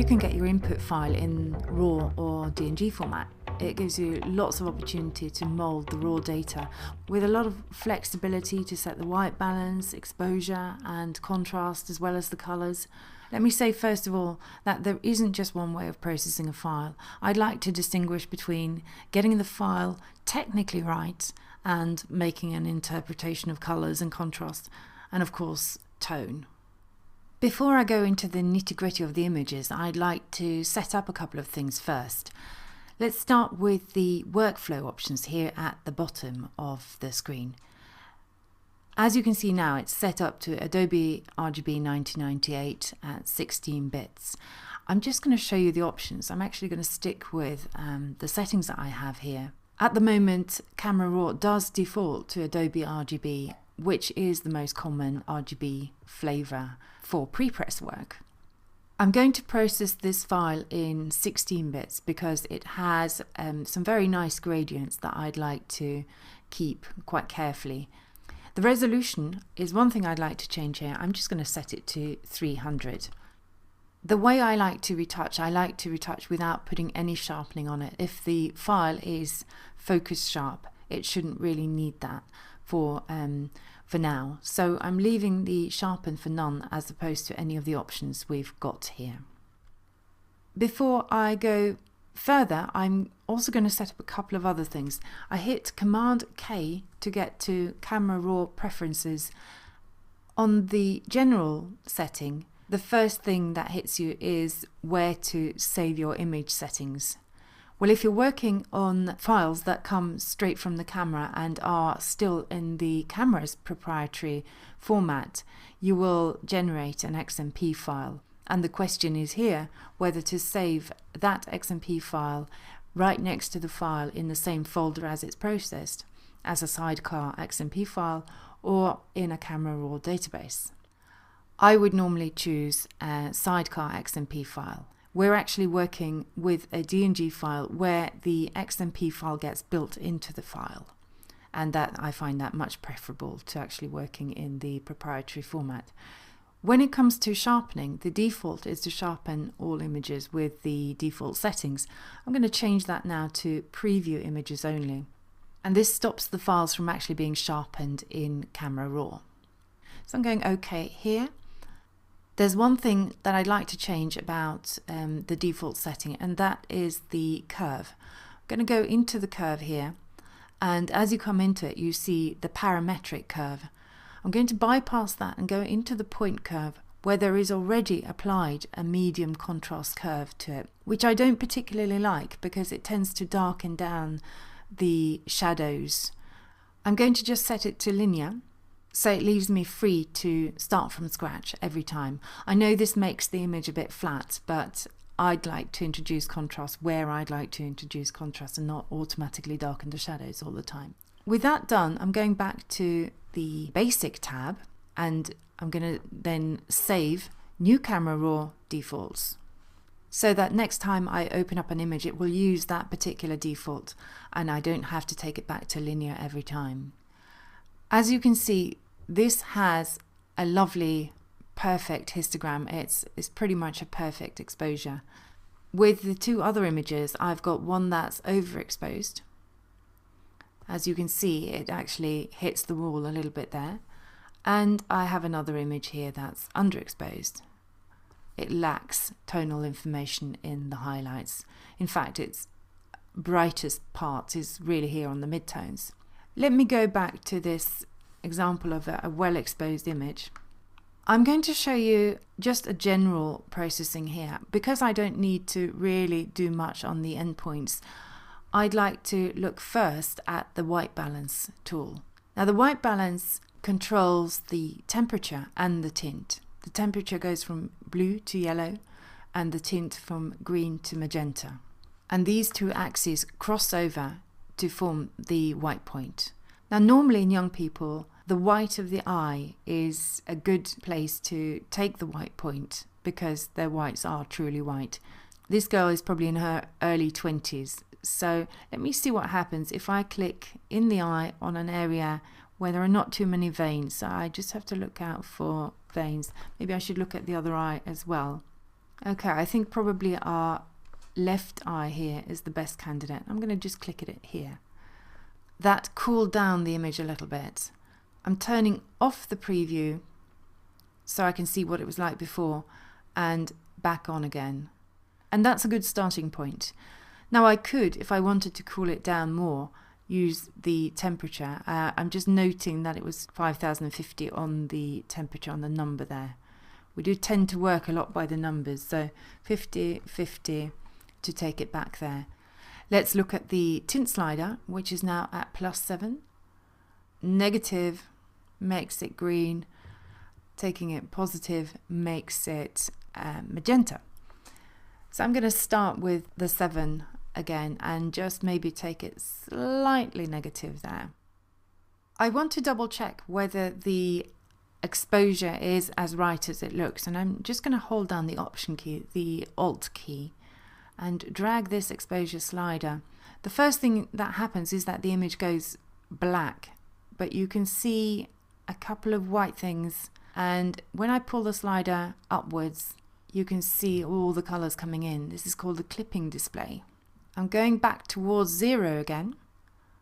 can get your input file in RAW or DNG format, it gives you lots of opportunity to mold the raw data with a lot of flexibility to set the white balance, exposure and contrast, as well as the colors. Let me say first of all that there isn't just one way of processing a file. I'd like to distinguish between getting the file technically right and making an interpretation of colors and contrast, and of course tone. Before I go into the nitty-gritty of the images, I'd like to set up a couple of things first. Let's start with the workflow options here at the bottom of the screen. As you can see now, it's set up to Adobe RGB 1998 at 16 bits. I'm just going to show you the options. I'm actually going to stick with the settings that I have here. At the moment, Camera Raw does default to Adobe RGB, which is the most common RGB flavor for pre-press work. I'm going to process this file in 16 bits because it has some very nice gradients that I'd like to keep quite carefully. The resolution is one thing I'd like to change here. I'm just going to set it to 300. The way I like to retouch without putting any sharpening on it. If the file is focus sharp, it shouldn't really need that for now. So I'm leaving the sharpen for none as opposed to any of the options we've got here. Before I go further, I'm also going to set up a couple of other things. I hit Command K to get to Camera Raw preferences. On the general setting, the first thing that hits you is where to save your image settings. Well, if you're working on files that come straight from the camera and are still in the camera's proprietary format, you will generate an XMP file. And the question is here whether to save that XMP file right next to the file in the same folder as it's processed, as a sidecar XMP file, or in a Camera Raw database. I would normally choose a sidecar XMP file. We're actually working with a DNG file where the XMP file gets built into the file, and that I find that much preferable to actually working in the proprietary format. When it comes to sharpening, the default is to sharpen all images with the default settings. I'm going to change that now to preview images only, and this stops the files from actually being sharpened in Camera Raw. So I'm going OK here. There's one thing that I'd like to change about the default setting, and that is the curve. I'm going to go into the curve here, and as you come into it, you see the parametric curve. I'm going to bypass that and go into the point curve where there is already applied a medium contrast curve to it, which I don't particularly like because it tends to darken down the shadows. I'm going to just set it to linear, so it leaves me free to start from scratch every time. I know this makes the image a bit flat, but I'd like to introduce contrast where I'd like to introduce contrast and not automatically darken the shadows all the time. With that done, I'm going back to the Basic tab, and I'm going to then save New Camera Raw Defaults, so that next time I open up an image it will use that particular default and I don't have to take it back to linear every time. As you can see, this has a lovely perfect histogram. It's pretty much a perfect exposure. With the two other images, I've got one that's overexposed. As you can see, it actually hits the wall a little bit there. And I have another image here that's underexposed. It lacks tonal information in the highlights. In fact, its brightest part is really here on the midtones. Let me go back to this example of a well-exposed image. I'm going to show you just a general processing here. Because I don't need to really do much on the endpoints, I'd like to look first at the white balance tool. Now the white balance controls the temperature and the tint. The temperature goes from blue to yellow and the tint from green to magenta. And these two axes cross over to form the white point. Now normally in young people, the white of the eye is a good place to take the white point because their whites are truly white. This girl is probably in her early 20s. So let me see what happens if I click in the eye on an area where there are not too many veins. So I just have to look out for veins. Maybe I should look at the other eye as well. Okay, I think probably our left eye here is the best candidate. I'm going to just click it here. That cooled down the image a little bit. I'm turning off the preview so I can see what it was like before and back on again. And that's a good starting point. Now I could, if I wanted to cool it down more, use the temperature. I'm just noting that it was 5050 on the temperature, on the number there. We do tend to work a lot by the numbers, so 50, 50 to take it back there. Let's look at the tint slider, which is now at +7. Negative makes it green. Taking it positive makes it magenta. So I'm going to start with the 7 again and just maybe take it slightly negative there. I want to double check whether the exposure is as right as it looks, and I'm just going to hold down the Option key, the Alt key, and drag this exposure slider. The first thing that happens is that the image goes black, but you can see a couple of white things, and when I pull the slider upwards you can see all the colors coming in. This is called the clipping display. I'm going back towards 0 again.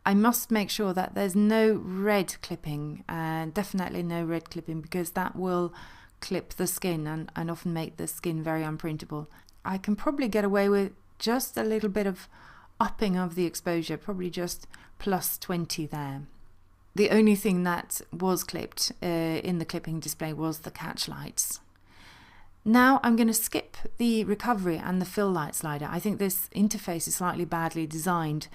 I must make sure that there's no red clipping, and definitely no red clipping, because that will clip the skin and often make the skin very unprintable. I can probably get away with just a little bit of upping of the exposure, probably just +20 there. The only thing that was clipped in the clipping display was the catch lights. Now I'm going to skip the recovery and the fill light slider. I think this interface is slightly badly designed.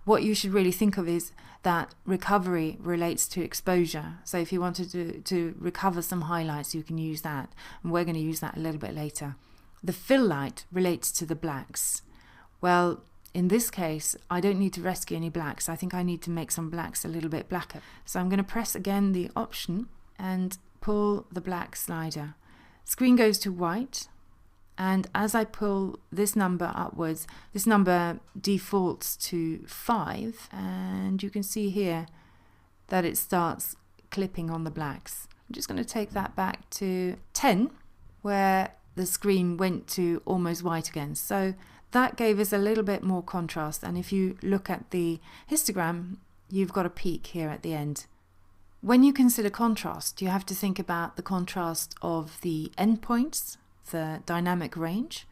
What you should really think of is that recovery relates to exposure. So if you wanted to recover some highlights, you can use that. And we're going to use that a little bit later. The fill light relates to the blacks. Well, in this case, I don't need to rescue any blacks. I think I need to make some blacks a little bit blacker. So I'm going to press again the Option and pull the black slider. Screen goes to white, and as I pull this number upwards, this number defaults to 5, and you can see here that it starts clipping on the blacks. I'm just going to take that back to 10, where the screen went to almost white again. So that gave us a little bit more contrast, and if you look at the histogram, you've got a peak here at the end. When you consider contrast, you have to think about the contrast of the endpoints, the dynamic range,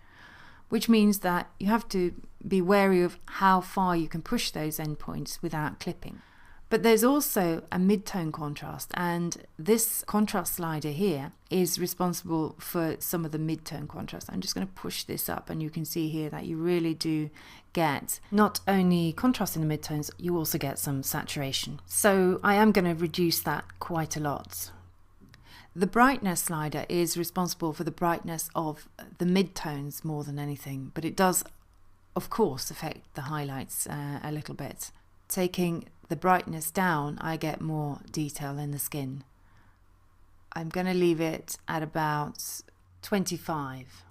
which means that you have to be wary of how far you can push those endpoints without clipping. But there's also a mid-tone contrast, and this contrast slider here is responsible for some of the mid-tone contrast. I'm just going to push this up, and you can see here that you really do get not only contrast in the mid-tones, you also get some saturation. So I am going to reduce that quite a lot. The brightness slider is responsible for the brightness of the mid-tones more than anything, but it does, of course, affect the highlights a little bit. Taking the brightness down, I get more detail in the skin. I'm going to leave it at about 25.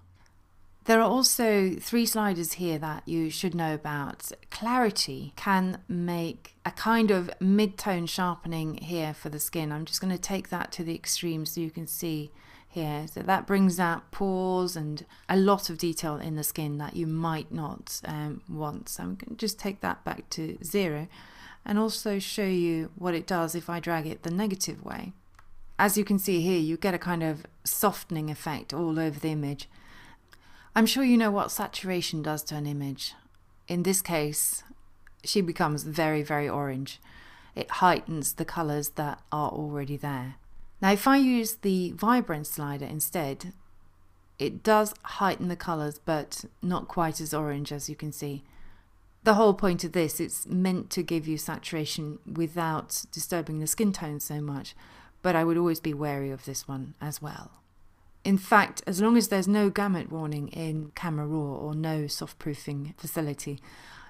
There are also 3 sliders here that you should know about. Clarity can make a kind of mid-tone sharpening here for the skin. I'm just going to take that to the extreme so you can see here. So that brings out pores and a lot of detail in the skin that you might not want. So I'm going to just take that back to 0 and also show you what it does if I drag it the negative way. As you can see here, you get a kind of softening effect all over the image. I'm sure you know what saturation does to an image. In this case, she becomes very, very orange. It heightens the colors that are already there. Now, if I use the vibrance slider instead, it does heighten the colors, but not quite as orange as you can see. The whole point of this, it's meant to give you saturation without disturbing the skin tone so much, but I would always be wary of this one as well. In fact, as long as there's no gamut warning in Camera Raw or no soft proofing facility,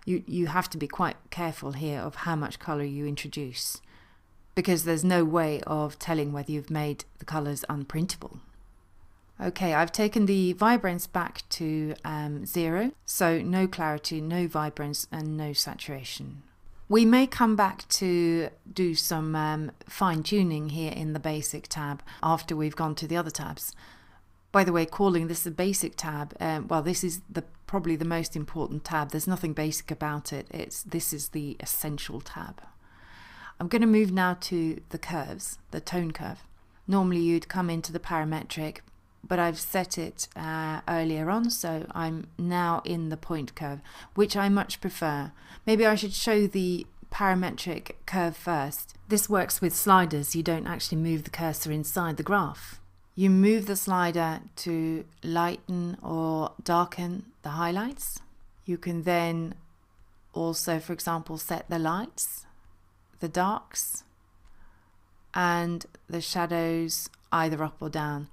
you have to be quite careful here of how much color you introduce, because there's no way of telling whether you've made the colors unprintable. Okay, I've taken the vibrance back to 0, so no clarity, no vibrance and no saturation. We may come back to do some fine tuning here in the basic tab after we've gone to the other tabs. By the way, calling this a basic tab, well, this is probably the most important tab. There's nothing basic about it. This is the essential tab. I'm going to move now to the curves, the tone curve. Normally you'd come into the parametric, but I've set it earlier on, so I'm now in the point curve, which I much prefer. Maybe I should show the parametric curve first. This works with sliders. You don't actually move the cursor inside the graph. You move the slider to lighten or darken the highlights. You can then also, for example, set the lights, the darks, and the shadows either up or down.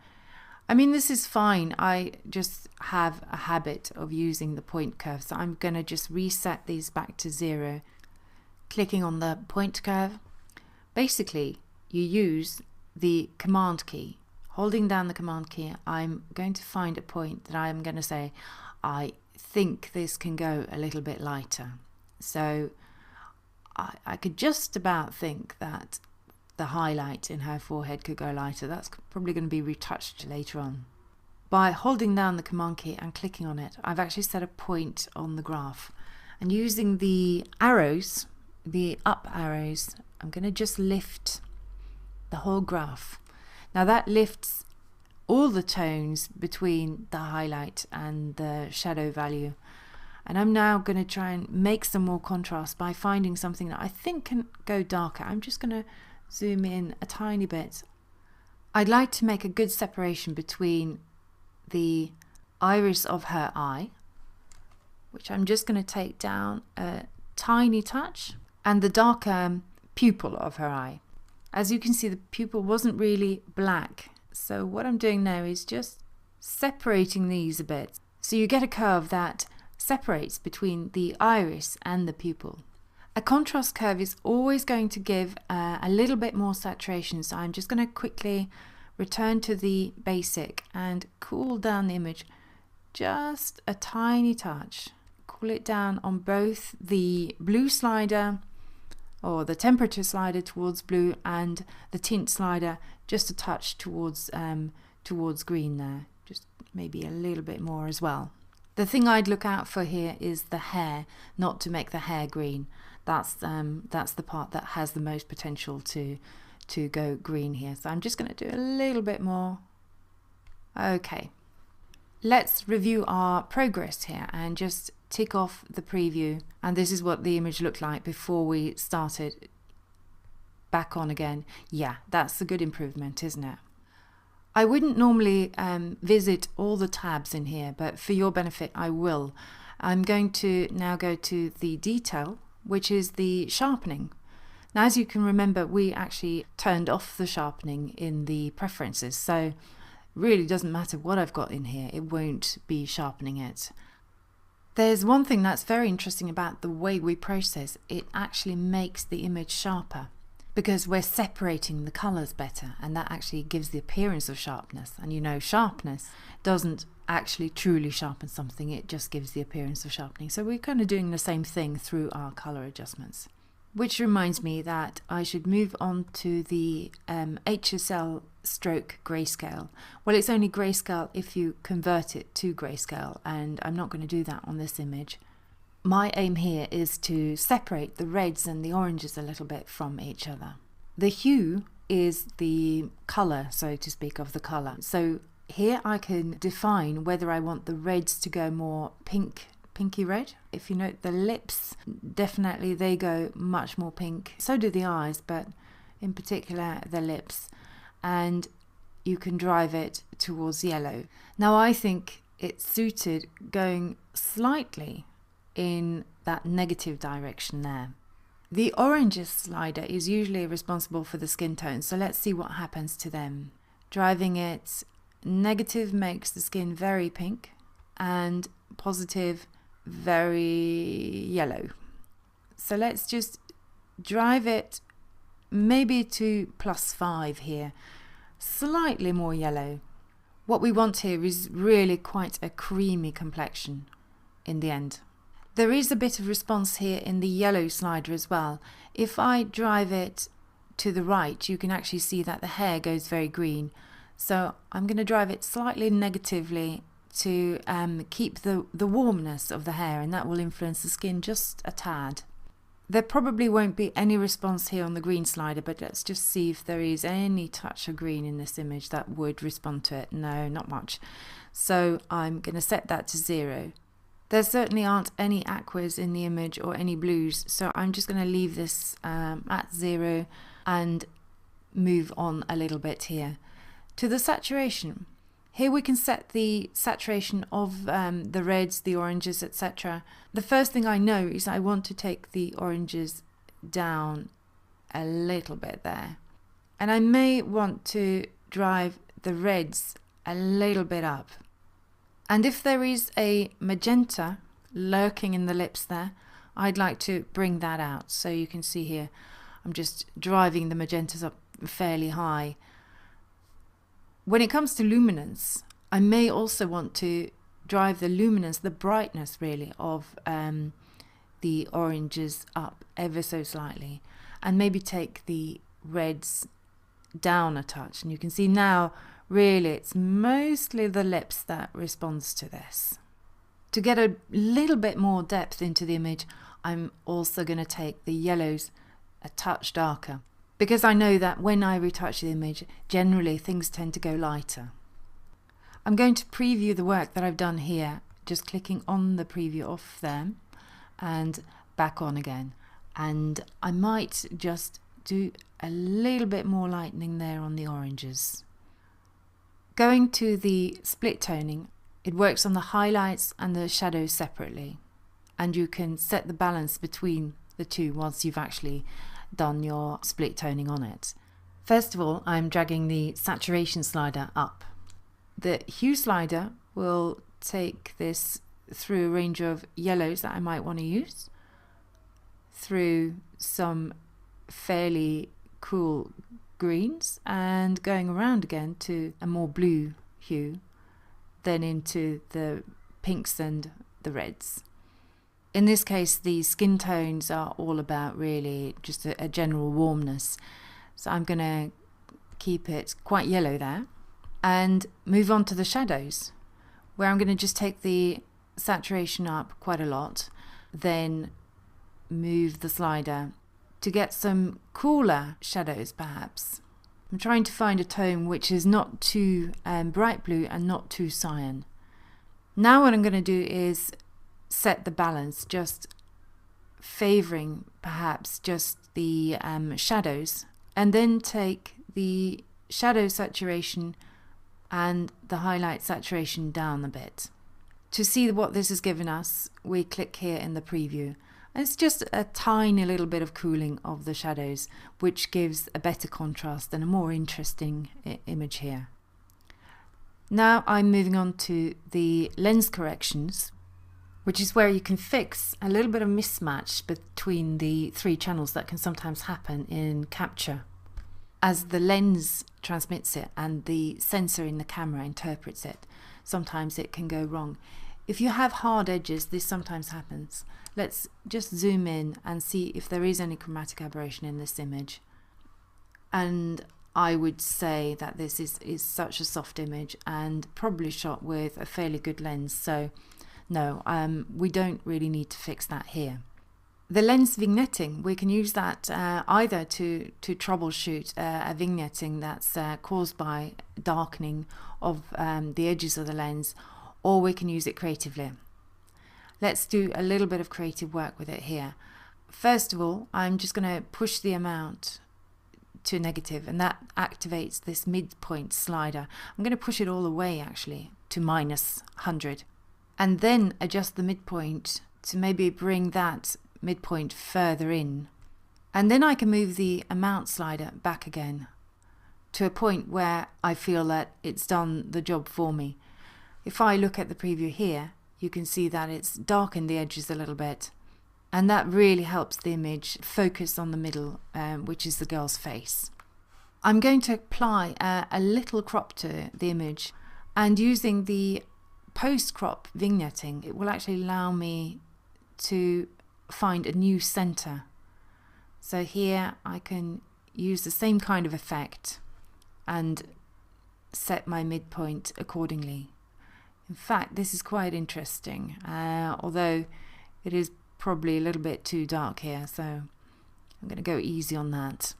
I mean, this is fine. I just have a habit of using the point curve, so I'm going to just reset these back to 0. Clicking on the point curve. Basically, you use the command key. Holding down the command key, I'm going to find a point that I'm going to say, I think this can go a little bit lighter. So I could just about think that the highlight in her forehead could go lighter. That's probably going to be retouched later on. By holding down the command key and clicking on it, I've actually set a point on the graph. And using the arrows, the up arrows, I'm going to just lift the whole graph. Now that lifts all the tones between the highlight and the shadow value. And I'm now going to try and make some more contrast by finding something that I think can go darker. I'm just going to zoom in a tiny bit. I'd like to make a good separation between the iris of her eye, which I'm just going to take down a tiny touch, and the darker pupil of her eye. As you can see, the pupil wasn't really black. So what I'm doing now is just separating these a bit. So you get a curve that separates between the iris and the pupil. A contrast curve is always going to give a little bit more saturation. So I'm just going to quickly return to the basic and cool down the image just a tiny touch. Cool it down on both the blue slider or the temperature slider towards blue and the tint slider just a touch towards green there, just maybe a little bit more as well. The thing I'd look out for here is the hair, not to make the hair green. That's the part that has the most potential to go green here. So I'm just going to do a little bit more. Okay, let's review our progress here and just tick off the preview. And this is what the image looked like before we started. Back on again. Yeah, that's a good improvement, isn't it? I wouldn't normally visit all the tabs in here, but for your benefit I will. I'm going to now go to the detail, which is the sharpening. Now, as you can remember, we actually turned off the sharpening in the preferences, so it really doesn't matter what I've got in here, it won't be sharpening it. There's one thing that's very interesting about the way we process. It actually makes the image sharper because we're separating the colors better, and that actually gives the appearance of sharpness. And you know, sharpness doesn't actually truly sharpen something, it just gives the appearance of sharpening. So we're kind of doing the same thing through our color adjustments. Which reminds me that I should move on to the HSL stroke grayscale. Well, it's only grayscale if you convert it to grayscale, and I'm not going to do that on this image. My aim here is to separate the reds and the oranges a little bit from each other. The hue is the color, so to speak, of the color. So here I can define whether I want the reds to go more pinky red. If you note the lips, definitely they go much more pink. So do the eyes, but in particular the lips. And you can drive it towards yellow. Now I think it's suited going slightly in that negative direction there. The oranges slider is usually responsible for the skin tone, so let's see what happens to them. Driving it negative makes the skin very pink and positive very yellow. So let's just drive it maybe to +5 here, slightly more yellow. What we want here is really quite a creamy complexion in the end. There is a bit of response here in the yellow slider as well. If I drive it to the right, you can actually see that the hair goes very green. So I'm going to drive it slightly negatively to keep the warmness of the hair, and that will influence the skin just a tad. There probably won't be any response here on the green slider, but let's just see if there is any touch of green in this image that would respond to it. No, not much. So I'm going to set that to 0. There certainly aren't any aquas in the image or any blues, so I'm just going to leave this at 0 and move on a little bit here. To the saturation. Here we can set the saturation of the reds, the oranges, etc. The first thing I know is I want to take the oranges down a little bit there. And I may want to drive the reds a little bit up. And if there is a magenta lurking in the lips there, I'd like to bring that out. So you can see here, I'm just driving the magentas up fairly high. When it comes to luminance, I may also want to drive the luminance, the brightness really, of the oranges up ever so slightly, and maybe take the reds down a touch. And you can see now, really, it's mostly the lips that responds to this. To get a little bit more depth into the image, I'm also going to take the yellows a touch darker, because I know that when I retouch the image, generally things tend to go lighter. I'm going to preview the work that I've done here, just clicking on the preview off there and back on again. And I might just do a little bit more lightening there on the oranges. Going to the split toning, it works on the highlights and the shadows separately. And you can set the balance between the two once you've actually done your split toning on it. First of all, I'm dragging the saturation slider up. The hue slider will take this through a range of yellows that I might want to use, through some fairly cool greens, and going around again to a more blue hue, then into the pinks and the reds. In this case, the skin tones are all about really just a general warmness. So I'm going to keep it quite yellow there and move on to the shadows, where I'm going to just take the saturation up quite a lot, then move the slider to get some cooler shadows perhaps. I'm trying to find a tone which is not too bright blue and not too cyan. Now what I'm going to do is set the balance, just favouring perhaps just the shadows, and then take the shadow saturation and the highlight saturation down a bit. To see what this has given us, we click here in the preview. And it's just a tiny little bit of cooling of the shadows, which gives a better contrast and a more interesting image here. Now I'm moving on to the lens corrections, which is where you can fix a little bit of mismatch between the three channels that can sometimes happen in capture. As the lens transmits it and the sensor in the camera interprets it, sometimes it can go wrong. If you have hard edges, this sometimes happens. Let's just zoom in and see if there is any chromatic aberration in this image. And I would say that this is such a soft image and probably shot with a fairly good lens. So no, we don't really need to fix that here. The lens vignetting, we can use that either to troubleshoot a vignetting that's caused by darkening of the edges of the lens, or we can use it creatively. Let's do a little bit of creative work with it here. First of all, I'm just going to push the amount to negative, and that activates this midpoint slider. I'm going to push it all the way actually to -100, and then adjust the midpoint to maybe bring that midpoint further in. And then I can move the amount slider back again to a point where I feel that it's done the job for me. If I look at the preview here, you can see that it's darkened the edges a little bit, and that really helps the image focus on the middle, which is the girl's face. I'm going to apply a little crop to the image, and using the post-crop vignetting, it will actually allow me to find a new center. So here I can use the same kind of effect and set my midpoint accordingly. In fact, this is quite interesting, although it is probably a little bit too dark here, so I'm going to go easy on that.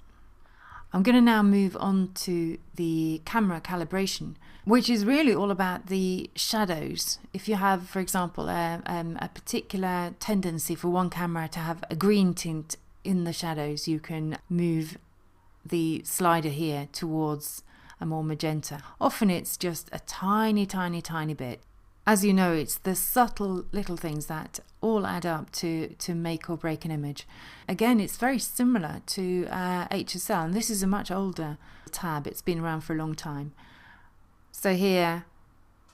I'm going to now move on to the camera calibration, which is really all about the shadows. If you have, for example, a particular tendency for one camera to have a green tint in the shadows, you can move the slider here towards a more magenta. Often it's just a tiny bit. As you know, it's the subtle little things that all add up to make or break an image. Again, it's very similar to HSL, and this is a much older tab. It's been around for a long time. So here,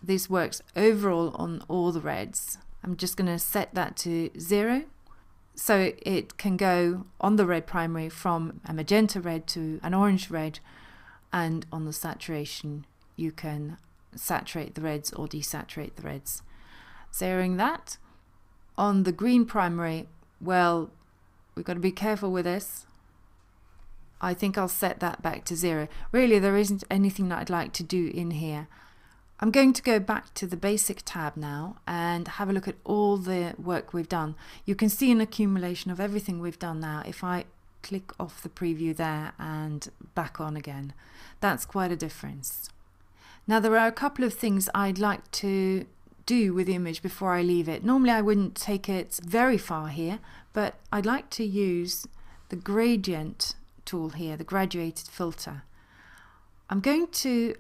this works overall on all the reds. I'm just going to set that to 0. So it can go on the red primary from a magenta red to an orange red, and on the saturation you can saturate the reds or desaturate the reds. Zeroing that. On the green primary, well, we've got to be careful with this. I think I'll set that back to 0. Really, there isn't anything that I'd like to do in here. I'm going to go back to the basic tab now and have a look at all the work we've done. You can see an accumulation of everything we've done now. If I click off the preview there and back on again, that's quite a difference. Now there are a couple of things I'd like to do with the image before I leave it. Normally I wouldn't take it very far here, but I'd like to use the gradient tool here, the graduated filter. I'm going to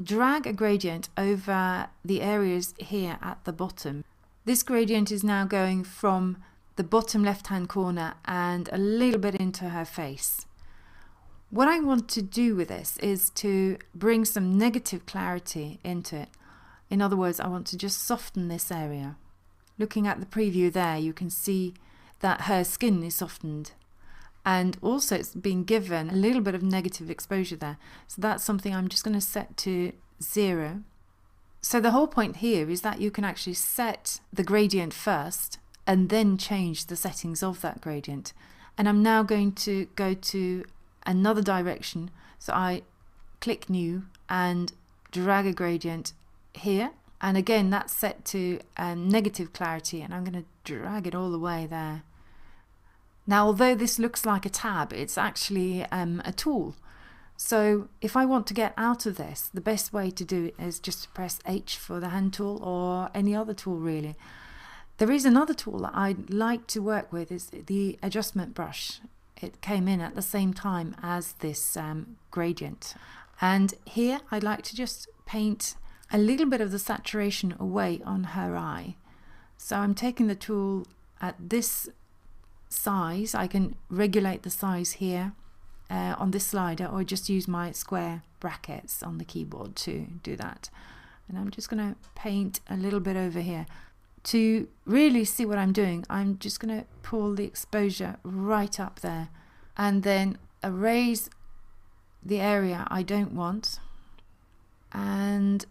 drag a gradient over the areas here at the bottom. This gradient is now going from the bottom left hand corner and a little bit into her face. What I want to do with this is to bring some negative clarity into it. In other words, I want to just soften this area. Looking at the preview there, you can see that her skin is softened, and also it's been given a little bit of negative exposure there. So that's something I'm just going to set to 0. So the whole point here is that you can actually set the gradient first and then change the settings of that gradient. And I'm now going to go to another direction, so I click new and drag a gradient here, and again that's set to negative clarity, and I'm going to drag it all the way there. Now although this looks like a tab, it's actually a tool. So if I want to get out of this, the best way to do it is just to press H for the hand tool, or any other tool really. There is another tool that I'd like to work with, is the adjustment brush. It came in at the same time as this gradient, and here I'd like to just paint a little bit of the saturation away on her eye. So I'm taking the tool at this size. I can regulate the size here on this slider, or just use my square brackets on the keyboard to do that. And I'm just going to paint a little bit over here. To really see what I'm doing, I'm just going to pull the exposure right up there and then erase the area I don't want and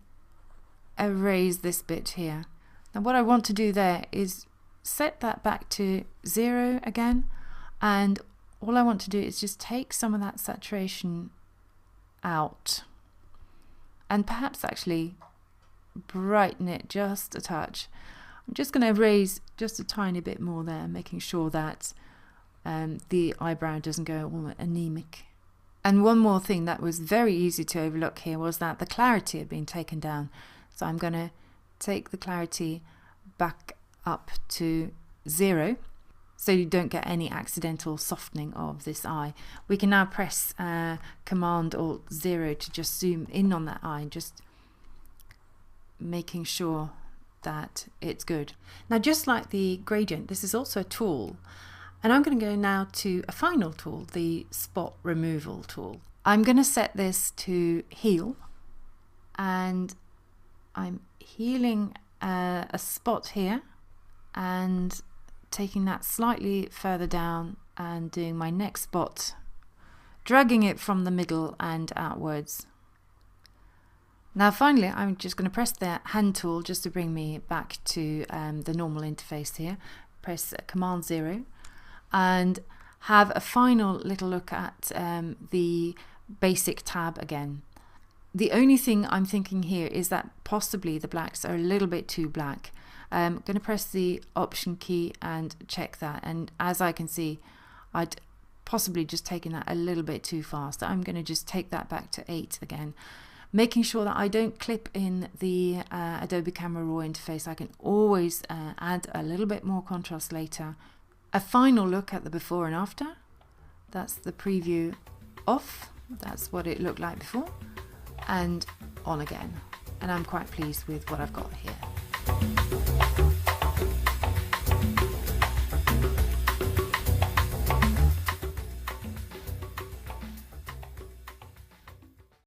erase this bit here. Now what I want to do there is set that back to 0 again, and all I want to do is just take some of that saturation out and perhaps actually brighten it just a touch. I'm just going to erase just a tiny bit more there, making sure that the eyebrow doesn't go all anemic. And one more thing that was very easy to overlook here was that the clarity had been taken down. So I'm going to take the clarity back up to 0 so you don't get any accidental softening of this eye. We can now press Command or 0 to just zoom in on that eye, just making sure that it's good. Now just like the gradient, this is also a tool, and I'm going to go now to a final tool, the spot removal tool. I'm going to set this to heal, and I'm healing a spot here and taking that slightly further down and doing my next spot, dragging it from the middle and outwards. Now finally I'm just going to press the hand tool just to bring me back to the normal interface here. Press Command 0 and have a final little look at the basic tab again. The only thing I'm thinking here is that possibly the blacks are a little bit too black. I'm going to press the Option key and check that, and as I can see, I'd possibly just taken that a little bit too fast. I'm going to just take that back to 8 again, making sure that I don't clip in the Adobe Camera Raw interface. I can always add a little bit more contrast later. A final look at the before and after. That's the preview off. That's what it looked like before, and on again. And I'm quite pleased with what I've got here.